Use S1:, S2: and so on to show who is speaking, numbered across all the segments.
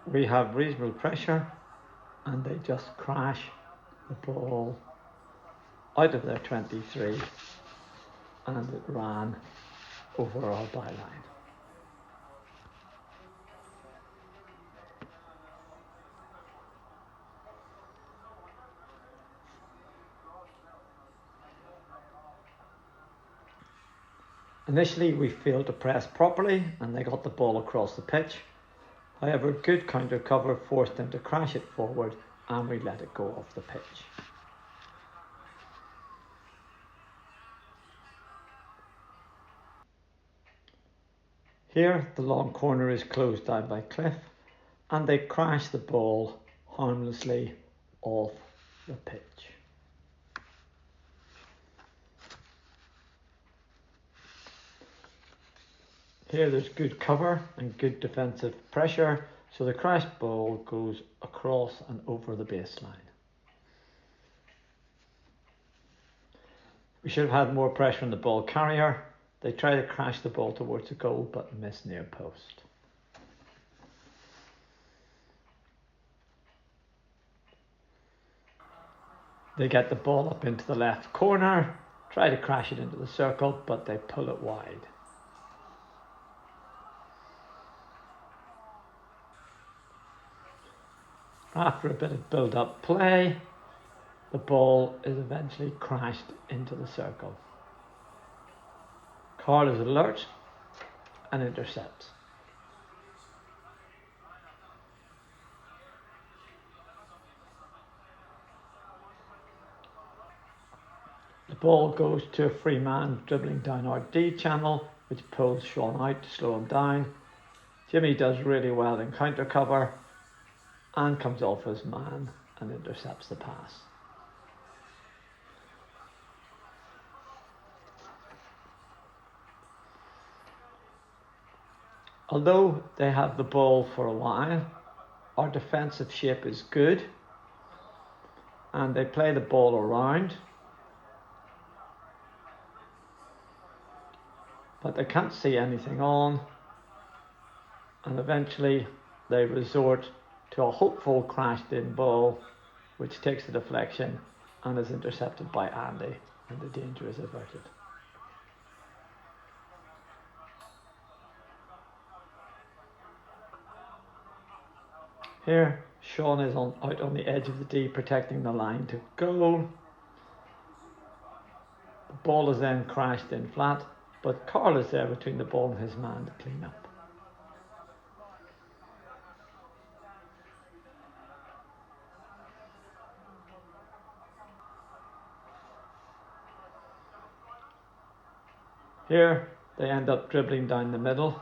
S1: we have reasonable pressure and they just crash the ball out of their 23 and it ran over our byline. Initially we failed to press properly and they got the ball across the pitch. However, good counter cover forced them to crash it forward and we let it go off the pitch. Here the long corner is closed down by Cliff and they crash the ball harmlessly off the pitch. Here there's good cover and good defensive pressure, so the crashed ball goes across and over the baseline. We should have had more pressure on the ball carrier. They try to crash the ball towards the goal but miss near post. They get the ball up into the left corner, try to crash it into the circle, but they pull it wide. After a bit of build-up play, the ball is eventually crashed into the circle. Carl is alert and intercepts. The ball goes to a free man dribbling down our D channel, which pulls Sean out to slow him down. Jimmy does really well in counter cover and comes off his man and intercepts the pass. Although they have the ball for a while, our defensive shape is good and they play the ball around, but they can't see anything on, and eventually they resort to a hopeful crashed in ball which takes the deflection and is intercepted by Andy and the danger is averted. Here Sean is out on the edge of the D protecting the line to goal. The ball is then crashed in flat, but Carl is there between the ball and his man to clean up. Here they end up dribbling down the middle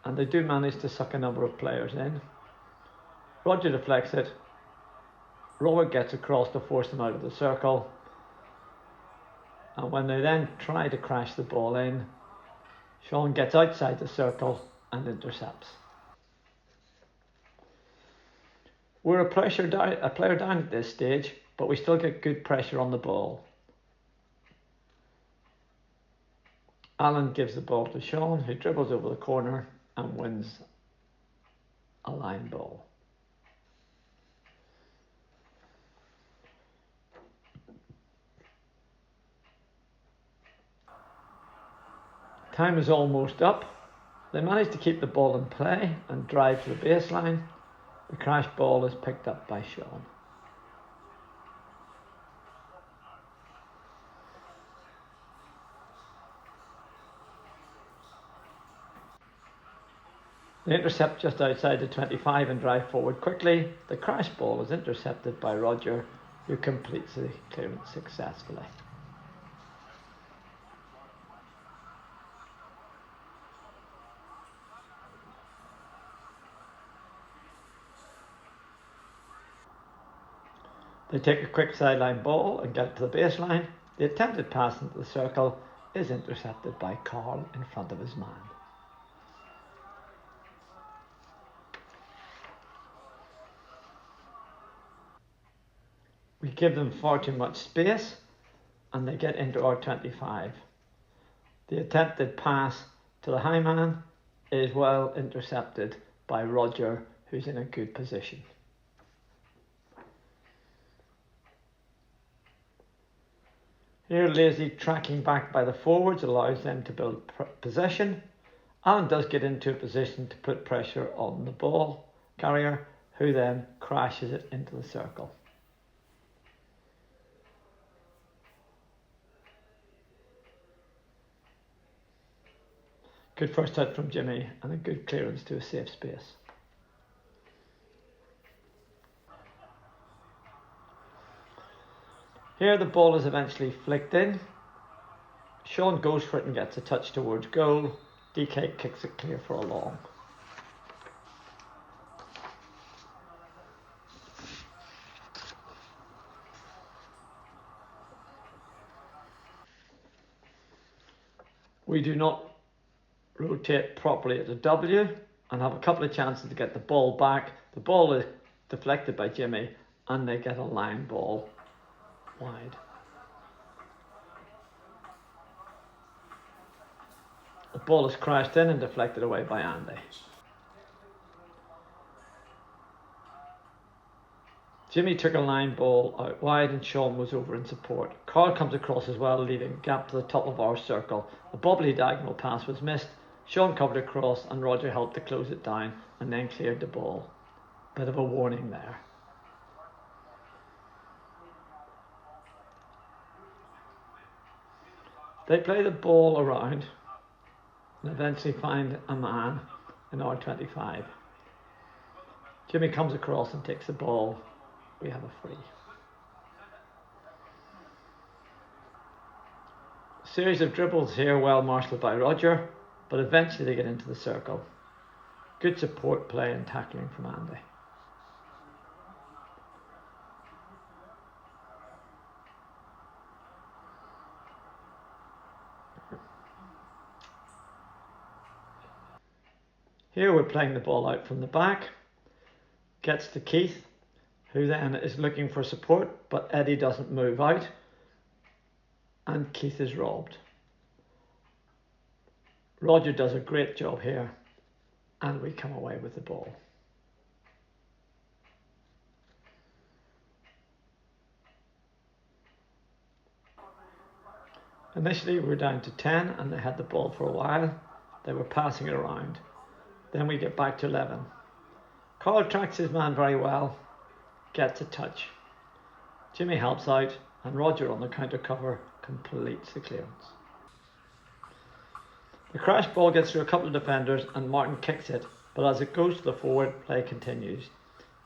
S1: and they do manage to suck a number of players in. Roger deflects it, Robert gets across to force them out of the circle, and when they then try to crash the ball in, Sean gets outside the circle and intercepts. We're a player down at this stage, but we still get good pressure on the ball. Alan gives the ball to Sean, who dribbles over the corner and wins a line ball. Time is almost up. They manage to keep the ball in play and drive to the baseline. The crash ball is picked up by Sean. They intercept just outside the 25 and drive forward quickly. The crash ball is intercepted by Roger, who completes the clearance successfully. They take a quick sideline ball and get it to the baseline. The attempted pass into the circle is intercepted by Carl in front of his man. We give them far too much space and they get into our 25. The attempted pass to the high man is well intercepted by Roger, who's in a good position. Here, lazy tracking back by the forwards allows them to build possession. Allen does get into a position to put pressure on the ball carrier, who then crashes it into the circle. Good first touch from Jimmy and a good clearance to a safe space. Here the ball is eventually flicked in. Sean goes for it and gets a touch towards goal. DK kicks it clear for a long. We do not rotate properly at the W and have a couple of chances to get the ball back. The ball is deflected by Jimmy and they get a line ball wide. The ball is crashed in and deflected away by Andy. Jimmy took a line ball out wide and Sean was over in support. Carl comes across as well, leaving a gap to the top of our circle. A bobbly diagonal pass was missed. Sean covered across and Roger helped to close it down and then cleared the ball. Bit of a warning there. They play the ball around and eventually find a man in R25. Jimmy comes across and takes the ball. We have a free. A series of dribbles here, well marshalled by Roger, but eventually they get into the circle. Good support play and tackling from Andy. Here we're playing the ball out from the back. Gets to Keith, who then is looking for support, but Eddie doesn't move out and Keith is robbed. Roger does a great job here and we come away with the ball. Initially we were down to 10 and they had the ball for a while. They were passing it around. Then we get back to 11. Carl tracks his man very well, gets a touch. Jimmy helps out and Roger on the counter cover completes the clearance. The crash ball gets through a couple of defenders and Martin kicks it, but as it goes to the forward, play continues.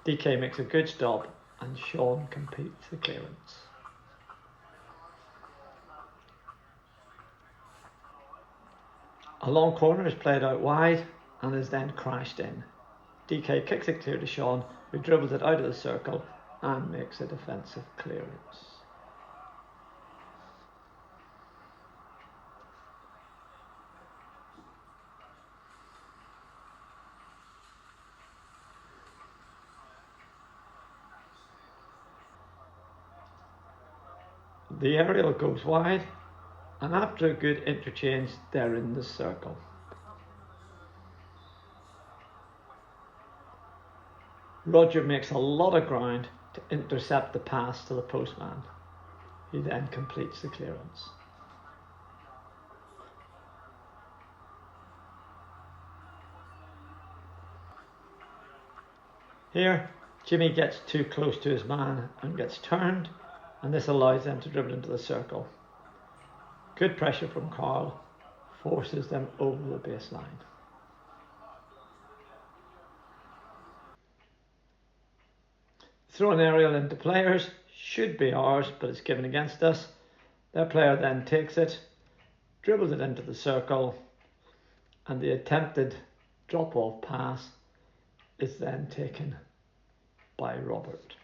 S1: DK makes a good stop and Sean completes the clearance. A long corner is played out wide and is then crashed in. DK kicks it clear to Sean, who dribbles it out of the circle and makes a defensive clearance. The aerial goes wide, and after a good interchange, they're in the circle. Roger makes a lot of ground to intercept the pass to the postman. He then completes the clearance. Here, Jimmy gets too close to his man and gets turned, and this allows them to dribble into the circle. Good pressure from Carl forces them over the baseline. Throw an aerial into players, should be ours, but it's given against us. Their player then takes it, dribbles it into the circle, and the attempted drop-off pass is then taken by Robert.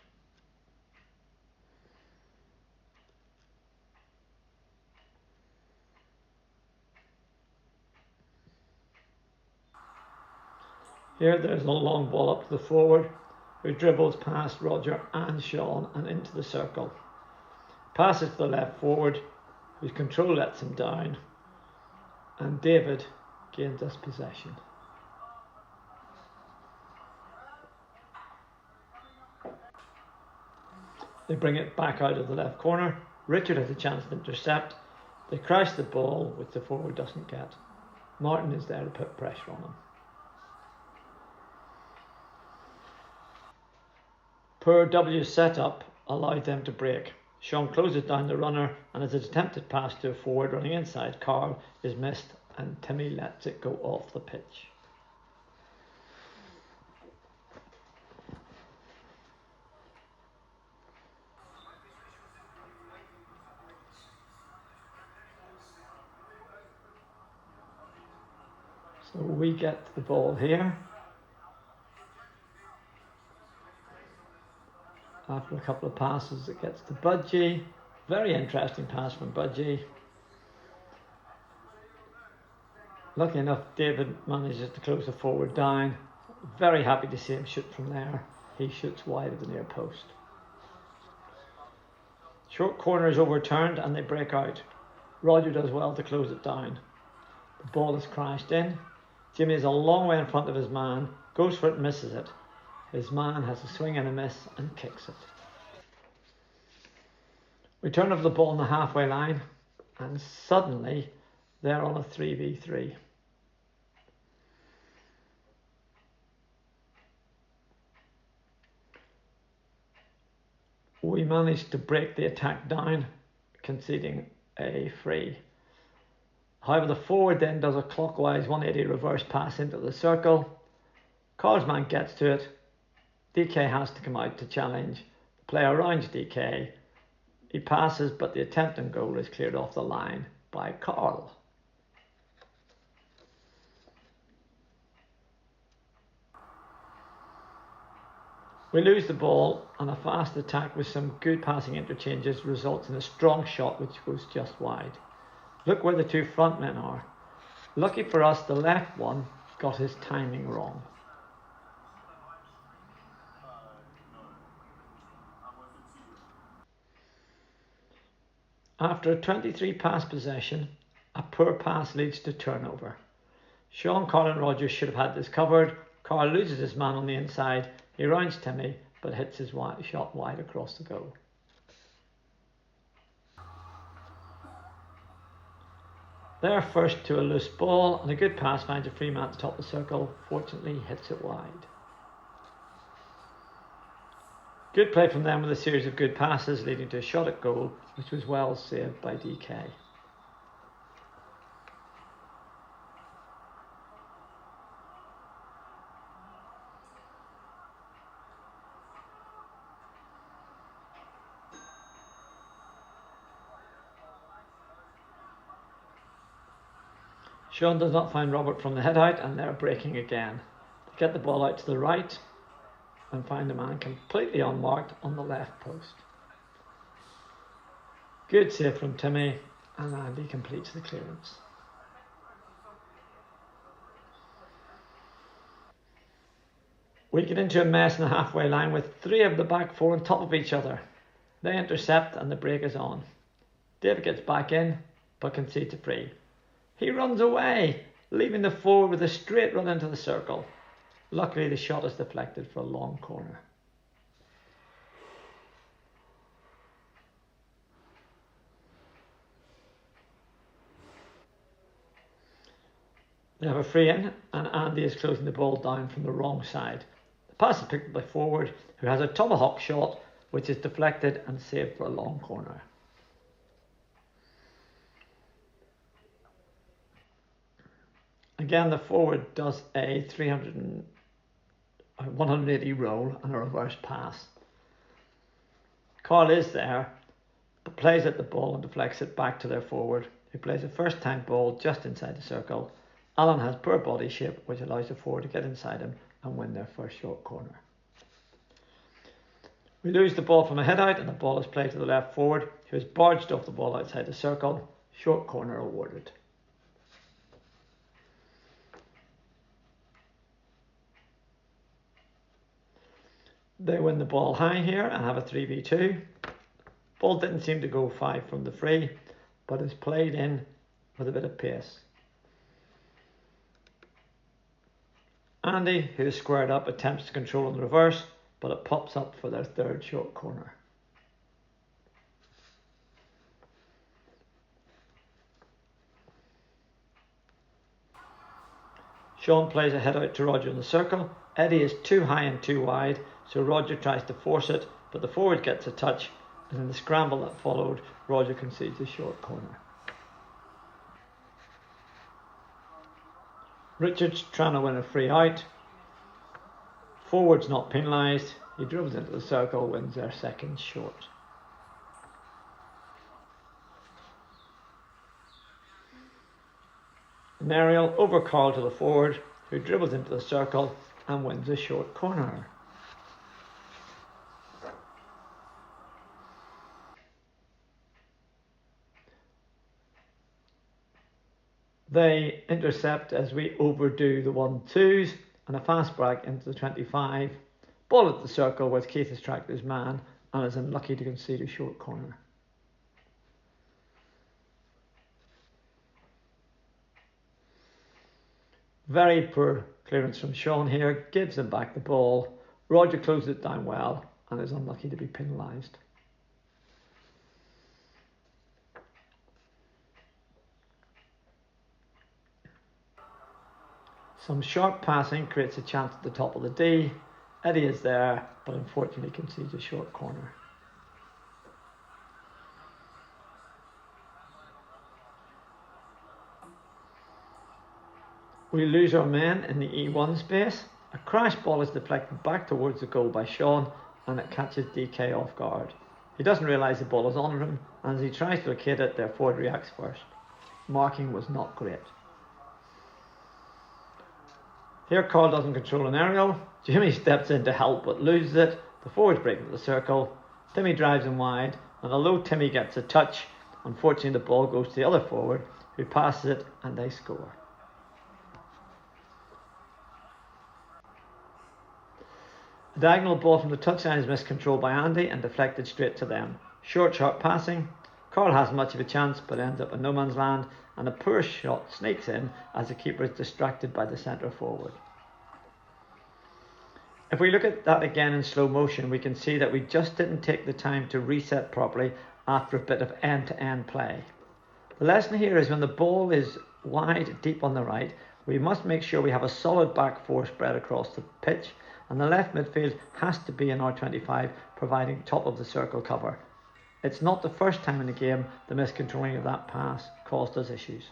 S1: Here there's a long ball up to the forward, who dribbles past Roger and Sean and into the circle. Passes to the left forward, whose control lets him down, and David gains us possession. They bring it back out of the left corner. Richard has a chance to intercept. They crash the ball, which the forward doesn't get. Martin is there to put pressure on him. Poor W's setup allowed them to break. Sean closes down the runner, and as an attempted pass to a forward running inside, Carl is missed and Timmy lets it go off the pitch. So we get the ball here. After a couple of passes, it gets to Budgie. Very interesting pass from Budgie. Lucky enough, David manages to close the forward down. Very happy to see him shoot from there. He shoots wide of the near post. Short corner is overturned and they break out. Roger does well to close it down. The ball is crashed in. Jimmy is a long way in front of his man, goes for it and misses it. His man has a swing and a miss and kicks it. We turn over the ball on the halfway line and suddenly they're on a 3v3. We managed to break the attack down, conceding a free. However, the forward then does a clockwise 180 reverse pass into the circle. Carl's man gets to it. DK has to come out to challenge. The player rounds DK. He passes, but the attempt and goal is cleared off the line by Carl. We lose the ball, and a fast attack with some good passing interchanges results in a strong shot which goes just wide. Look where the two front men are. Lucky for us, the left one got his timing wrong. After a 23 pass possession, a poor pass leads to turnover. Sean, Carl and Roger should have had this covered. Carl loses his man on the inside. He rounds Timmy, but hits his shot wide across the goal. They're first to a loose ball, and a good pass finds a free man at the top of the circle. Fortunately, hits it wide. Good play from them with a series of good passes leading to a shot at goal, which was well saved by DK. Sean does not find Robert from the head out, and they're breaking again. They get the ball out to the right and find a man completely unmarked on the left post. Good save from Timmy, and Andy completes the clearance. We get into a mess in the halfway line with three of the back four on top of each other. They intercept and the break is on. David gets back in, but concedes a free. He runs away, leaving the forward with a straight run into the circle. Luckily, the shot is deflected for a long corner. They have a free in, and Andy is closing the ball down from the wrong side. The pass is picked up by forward, who has a tomahawk shot, which is deflected and saved for a long corner. Again, the forward does a 180 roll and a reverse pass. Carl is there, but plays at the ball and deflects it back to their forward, who plays a first time ball just inside the circle. Alan has poor body shape, which allows the forward to get inside him and win their first short corner. We lose the ball from a head out, and the ball is played to the left forward, who has barged off the ball outside the circle. Short corner awarded. They win the ball high here and have a 3v2. Ball didn't seem to go 5 from the free, but is played in with a bit of pace. Andy, who is squared up, attempts to control on the reverse, but it pops up for their third short corner. Sean plays a head out to Roger in the circle. Eddie is too high and too wide, so Roger tries to force it, but the forward gets a touch, and in the scramble that followed, Roger concedes a short corner. Richards trying to win a free out. Forward's not penalised. He dribbles into the circle, wins their second short. An aerial over Carl to the forward, who dribbles into the circle and wins a short corner. They intercept as we overdo the 1-2s and a fast break into the 25. Ball at the circle with Keith has tracked his man and is unlucky to concede a short corner. Very poor clearance from Sean here, gives him back the ball. Roger closes it down well and is unlucky to be penalised. Some sharp passing creates a chance at the top of the D. Eddie is there, but unfortunately concedes a short corner. We lose our men in the E1 space. A crash ball is deflected back towards the goal by Sean and it catches DK off guard. He doesn't realise the ball is on him, and as he tries to locate it, their forward reacts first. Marking was not great. Here Carl doesn't control an aerial. Jimmy steps in to help but loses it. The forwards break into the circle. Timmy drives him wide, and although Timmy gets a touch, unfortunately the ball goes to the other forward, who passes it and they score. A diagonal ball from the touchline is miscontrolled by Andy and deflected straight to them. Short, sharp passing. Carl has much of a chance but ends up in no man's land, and a poor shot sneaks in as the keeper is distracted by the centre forward. If we look at that again in slow motion, we can see that we just didn't take the time to reset properly after a bit of end-to-end play. The lesson here is when the ball is wide, deep on the right, we must make sure we have a solid back four spread across the pitch, and the left midfield has to be in R25, providing top of the circle cover. It's not the first time in the game the miscontrolling of that pass caused us issues.